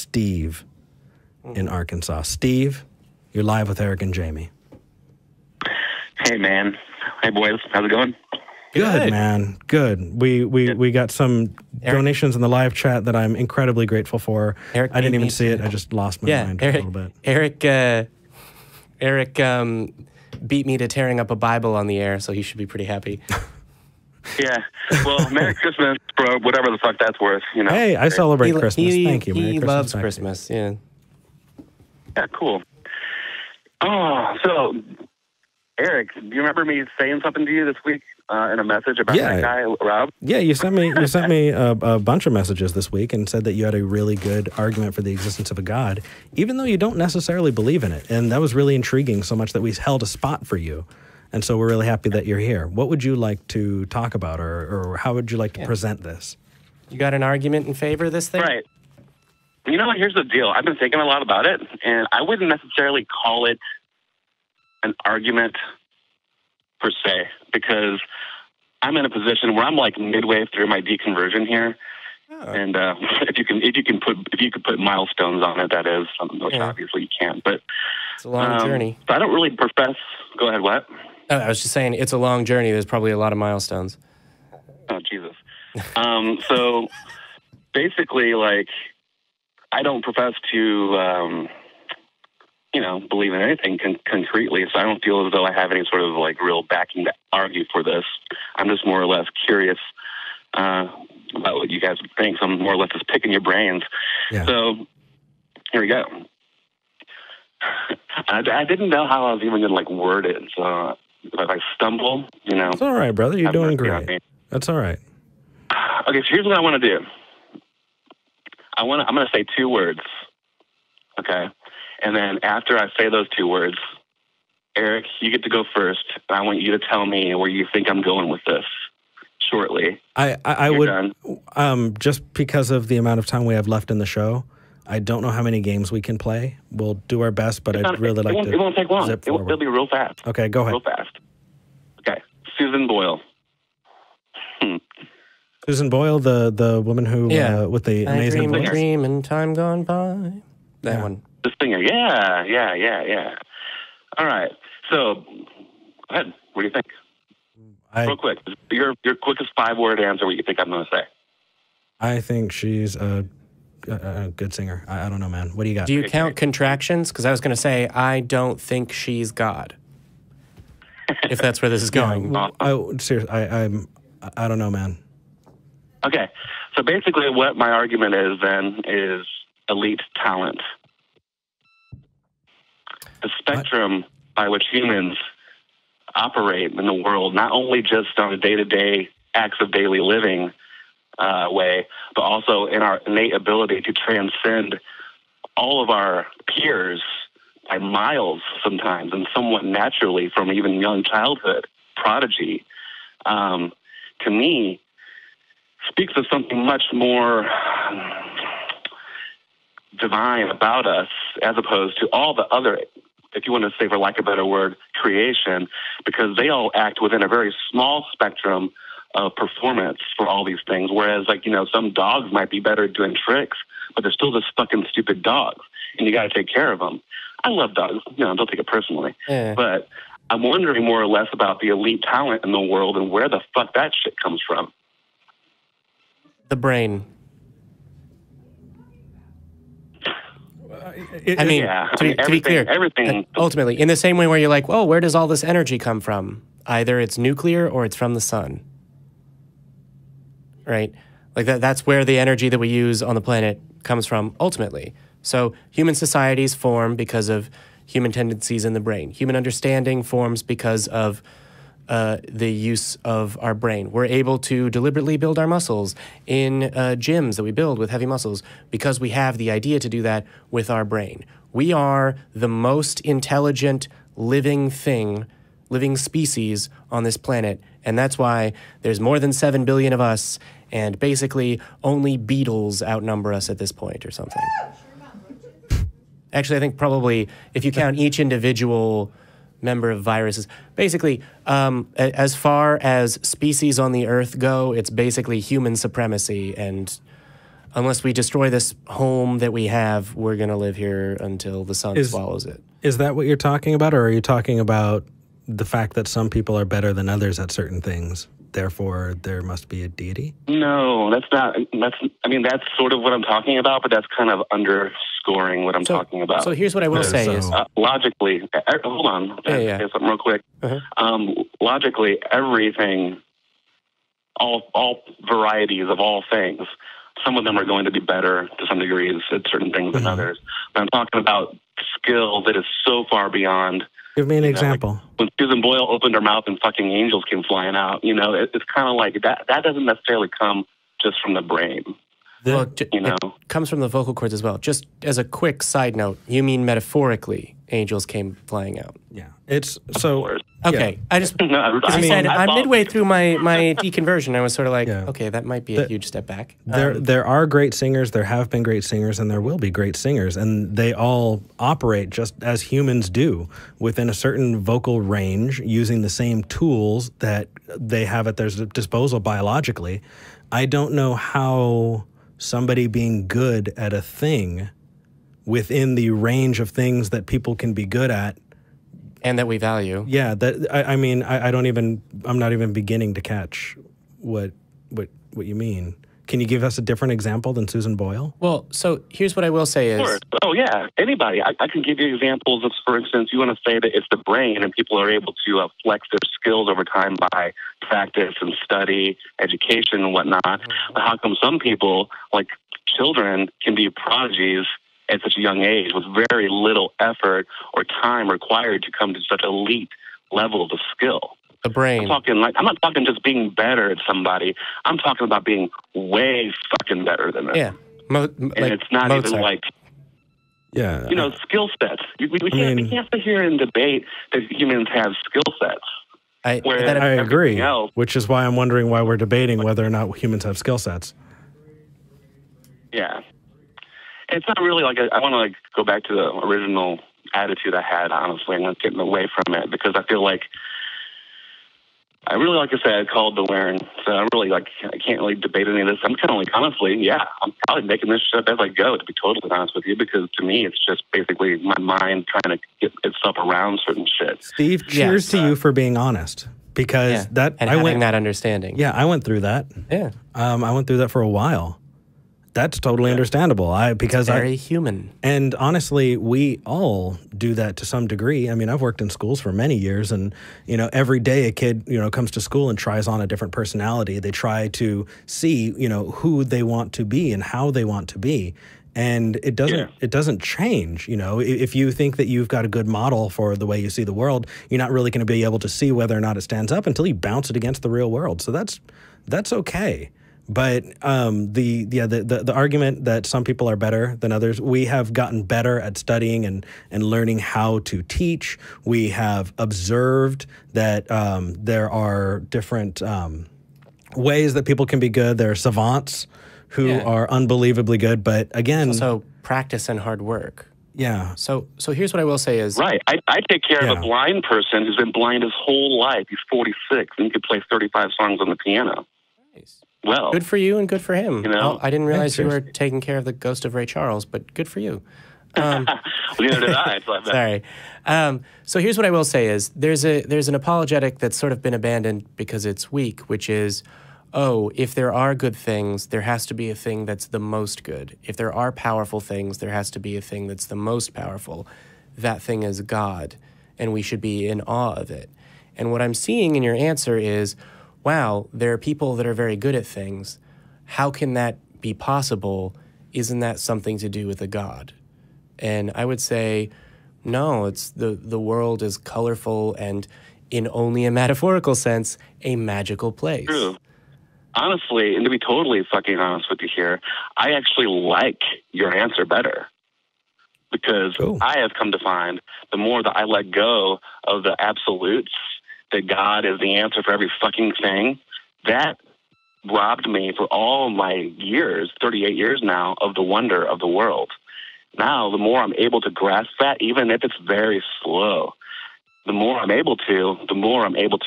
Steve in Arkansas. Steve, you're live with Eric and Jamie. Hey, man. Hey, boys. How's it going? Good, man. Good. We got some donations in the live chat that I'm incredibly grateful for. Eric, I didn't even see it. I just lost my mind a little bit. Eric beat me to tearing up a Bible on the air, so he should be pretty happy. Yeah. Well, Merry Christmas, bro. Whatever the fuck that's worth. You know. Hey, I celebrate Christmas. Thank you. He loves Christmas. Yeah. Yeah. Cool. Oh, so Eric, do you remember me saying something to you this week in a message about that guy, Rob? Yeah, you sent me a bunch of messages this week and said that you had a really good argument for the existence of a God, even though you don't necessarily believe in it. And that was really intriguing, so much that we held a spot for you. And so we're really happy that you're here. What would you like to talk about, or how would you like to present this? You got an argument in favor of this thing? Right. You know what? Here's the deal. I've been thinking a lot about it, and I wouldn't necessarily call it an argument per se, because I'm in a position where I'm like midway through my deconversion here. Oh. And if you could put milestones on it, that is, which obviously you can't. But it's a long journey. So I don't really profess. Go ahead. What? I was just saying, it's a long journey. There's probably a lot of milestones. Oh, Jesus. So basically, like, I don't profess to, believe in anything concretely, so I don't feel as though I have any sort of, like, real backing to argue for this. I'm just more or less curious about what you guys think, so I'm more or less just picking your brains. Yeah. So, here we go. I didn't know how I was even going to, like, word it, so if I stumble, you know. It's all right, brother. You're doing great. You know, that's all right. Okay, so here's what I want to do. I'm going to say 2 words, okay? And then after I say those 2 words, Eric, you get to go first. And I want you to tell me where you think I'm going with this shortly. I would, just because of the amount of time we have left in the show, I don't know how many games we can play. We'll do our best, but I'd really like to. It won't take long. It'll be real fast. Okay, go ahead. Real fast. Okay, Susan Boyle. Susan Boyle, the woman who with the amazing voice. Dream in time gone by. That one. The singer. Yeah. All right. So, go ahead. What do you think? Real quick. Your quickest 5-word answer. What you think I'm going to say? I think she's a good singer. I don't know, man. What do you got? Do you count contractions? Because I was going to say, I don't think she's God. If that's where this is going. Seriously, I don't know, man. Okay. So basically what my argument is then is elite talent. The spectrum by which humans operate in the world, not only just on a day-to-day acts of daily living way, but also in our innate ability to transcend all of our peers by miles sometimes, and somewhat naturally from even young childhood, prodigy, to me, speaks of something much more divine about us, as opposed to all the other, if you want to say, for lack of a better word, creation, because they all act within a very small spectrum of performance for all these things. Whereas, like, you know, some dogs might be better at doing tricks, but they're still just fucking stupid dogs, and you got to take care of them. I love dogs. You know, don't take it personally. Yeah. But I'm wondering more or less about the elite talent in the world and where the fuck that shit comes from. The brain. To be clear, everything. Ultimately, in the same way where you're like, well, where does all this energy come from? Either it's nuclear or it's from the sun. Right? Like that's where the energy that we use on the planet comes from, ultimately. So human societies form because of human tendencies in the brain. Human understanding forms because of the use of our brain. We're able to deliberately build our muscles in gyms that we build with heavy muscles because we have the idea to do that with our brain. We are the most intelligent living species on this planet, and that's why there's more than 7 billion of us, and basically only beetles outnumber us at this point or something. Actually, I think probably if you count each individual member of viruses. Basically, as far as species on the Earth go, it's basically human supremacy, and unless we destroy this home that we have, we're going to live here until the sun swallows it. Is that what you're talking about, or are you talking about the fact that some people are better than others at certain things, therefore there must be a deity? No, that's not. That's sort of what I'm talking about, but that's kind of underscoring what I'm talking about. So here's what I will say is... logically, hold on, say something real quick. Logically, everything, all varieties of all things, some of them are going to be better to some degrees at certain things than others. But I'm talking about skill that is so far beyond... Give me an example. Like when Susan Boyle opened her mouth and fucking angels came flying out, it's kind of like that doesn't necessarily come just from the brain. It comes from the vocal cords as well. Just as a quick side note, you mean metaphorically angels came flying out? Yeah. It's so... Okay. Yeah. I just... I'm midway through my deconversion. I was sort of like, okay, that might be a huge step back. There are great singers, there have been great singers, and there will be great singers, and they all operate just as humans do, within a certain vocal range, using the same tools that they have at their disposal biologically. I don't know how somebody being good at a thing within the range of things that people can be good at and that we value. Yeah, I'm not even beginning to catch what you mean. Can you give us a different example than Susan Boyle? Well, so here's what I will say is... Sure. Oh, yeah. Anybody. I can give you examples of, for instance, you want to say that it's the brain and people are able to flex their skills over time by practice and study, education and whatnot. But how come some people, like children, can be prodigies at such a young age with very little effort or time required to come to such elite levels of skill? The brain. I'm not talking just being better at somebody. I'm talking about being way fucking better than them. Yeah. And it's not Mozart. Even like, skill sets. We can't sit here and debate that humans have skill sets. I agree, which is why I'm wondering why we're debating whether or not humans have skill sets. Yeah. It's not really like I want to go back to the original attitude I had, honestly, and getting away from it, because I feel like I really, like I said, I called the wearing, so I can't really debate any of this. I'm kind of honestly, I'm probably making this shit up as I go, to be totally honest with you, because to me, it's just basically my mind trying to get itself around certain shit. Steve, cheers to you for being honest, because having that understanding. Yeah, I went through that. Yeah. I went through that for a while. That's totally understandable. Because it's very human. And honestly, we all do that to some degree. I mean, I've worked in schools for many years, and every day a kid comes to school and tries on a different personality. They try to see who they want to be and how they want to be, and it doesn't change. If you think that you've got a good model for the way you see the world, you're not really going to be able to see whether or not it stands up until you bounce it against the real world. So that's okay. But the argument that some people are better than others, we have gotten better at studying and learning how to teach. We have observed that there are different ways that people can be good. There are savants who are unbelievably good, but again... Also practice and hard work. Yeah. So here's what I will say is... Right. I take care of a blind person who's been blind his whole life. He's 46 and he could play 35 songs on the piano. Nice. Well, good for you and good for him. I didn't realize you were taking care of the ghost of Ray Charles, but good for you. Neither did I. Sorry. So here's what I will say is there's an apologetic that's sort of been abandoned because it's weak, which is, if there are good things, there has to be a thing that's the most good. If there are powerful things, there has to be a thing that's the most powerful. That thing is God, and we should be in awe of it. And what I'm seeing in your answer is, wow, there are people that are very good at things. How can that be possible? Isn't that something to do with a God? And I would say, no, it's the world is colorful and, in only a metaphorical sense, a magical place. True. Honestly, and to be totally fucking honest with you here, I actually like your answer better. Because I have come to find the more that I let go of the absolutes, that God is the answer for every fucking thing, that robbed me for all my years, 38 years now, of the wonder of the world. Now, the more I'm able to grasp that, even if it's very slow, the more I'm able to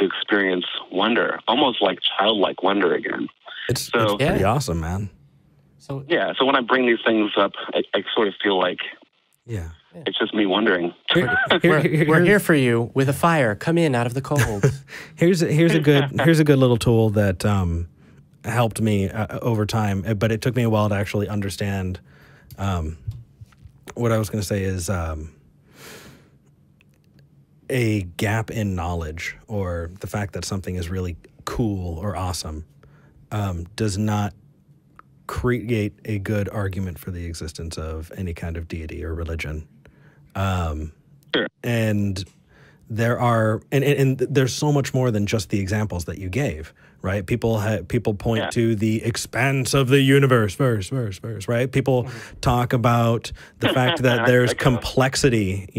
experience wonder, almost like childlike wonder again. It's pretty awesome, man. So So when I bring these things up, I sort of feel like it's just me wondering. We're here for you with a fire. Come in out of the cold. here's a good little tool that helped me over time, but it took me a while to actually understand. What I was going to say is a gap in knowledge, or the fact that something is really cool or awesome, does not create a good argument for the existence of any kind of deity or religion. Sure. And there are, and there's so much more than just the examples that you gave, right? People point to the expanse of the universe, verse, right? People talk about the fact that there's complexity,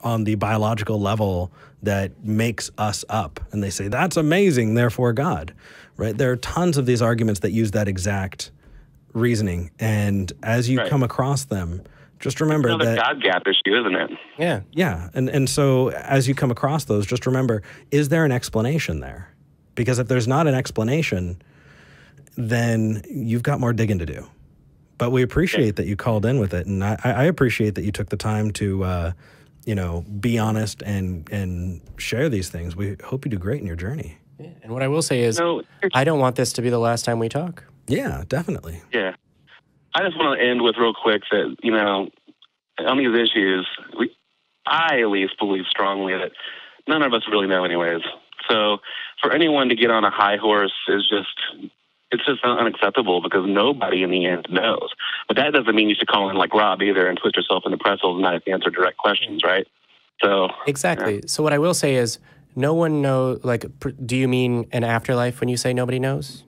on the biological level that makes us up. And they say, that's amazing, therefore God, right? There are tons of these arguments that use that exact reasoning. And as you come across them, just remember it's another that God gap issue, isn't it? Yeah. Yeah. And so as you come across those, just remember, is there an explanation there? Because if there's not an explanation, then you've got more digging to do. But we appreciate that you called in with it. And I appreciate that you took the time to, be honest and share these things. We hope you do great in your journey. Yeah. And what I will say is, I don't want this to be the last time we talk. Yeah, definitely. Yeah. I just want to end with real quick that, on these issues, I at least believe strongly that none of us really know anyways. So for anyone to get on a high horse it's just unacceptable, because nobody in the end knows. But that doesn't mean you should call in like Rob either and twist yourself into pretzels and not answer direct questions, right? So exactly. So what I will say is, no one knows. Like, do you mean an afterlife when you say nobody knows?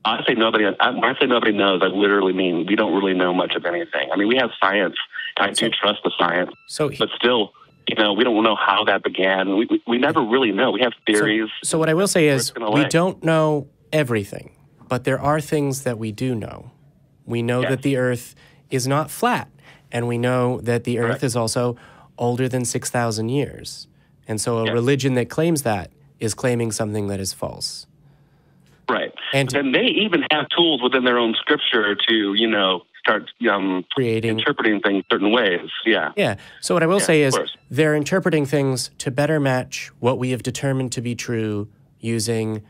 I say nobody. When I say nobody knows, I literally mean we don't really know much of anything. I mean, we have science, and I do trust the science. But still, we don't know how that began. We never really know. We have theories. So what I will say is, we don't know everything, but there are things that we do know. We know that the Earth is not flat, and we know that the Earth is also older than 6,000 years. And so a religion that claims that is claiming something that is false. Right. And they even have tools within their own scripture to, start interpreting things certain ways. Yeah. Yeah. So what I will say is, they're interpreting things to better match what we have determined to be true using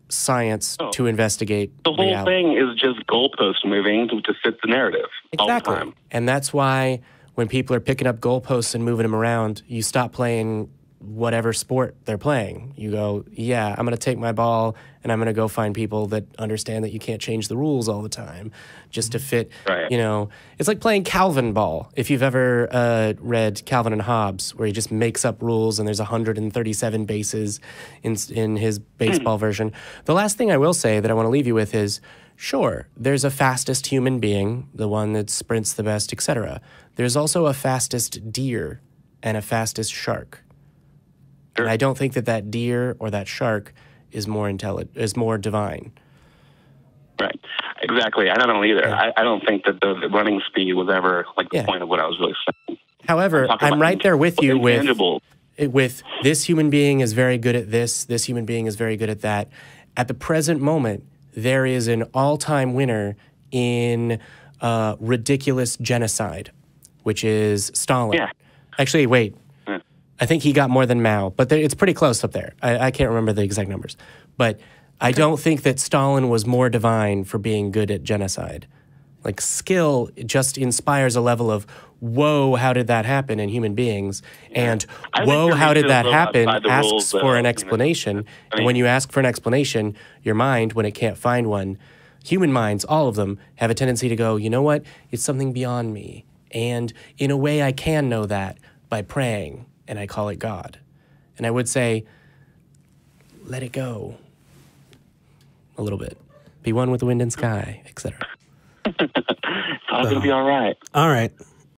science to investigate the whole reality. Thing is just goalpost moving to fit the narrative all the time. And that's why when people are picking up goalposts and moving them around, you stop playing whatever sport they're playing. You go, I'm going to take my ball and I'm going to go find people that understand that you can't change the rules all the time just to fit, It's like playing Calvin ball. If you've ever read Calvin and Hobbes, where he just makes up rules and there's 137 bases in his baseball version. The last thing I will say that I want to leave you with is, sure, there's a fastest human being, the one that sprints the best, etc. There's also a fastest deer and a fastest shark. And I don't think that deer or that shark is more divine. Right. Exactly. I don't either. Yeah. I don't think that the running speed was ever the point of what I was really saying. However, I'm right there with you with this human being is very good at this human being is very good at that. At the present moment, there is an all-time winner in ridiculous genocide, which is Stalin. Yeah. Actually, wait. I think he got more than Mao, but it's pretty close up there. I can't remember the exact numbers. But I don't think that Stalin was more divine for being good at genocide. Like, skill just inspires a level of, whoa, how did that happen in human beings? And, whoa, how did that happen asks for an explanation. And when you ask for an explanation, your mind, when it can't find one, human minds, all of them, have a tendency to go, you know what? It's something beyond me. And in a way, I can know that by praying. And I call it God. And I would say, let it go a little bit. Be one with the wind and sky, etc. It's all going to be all right. All right.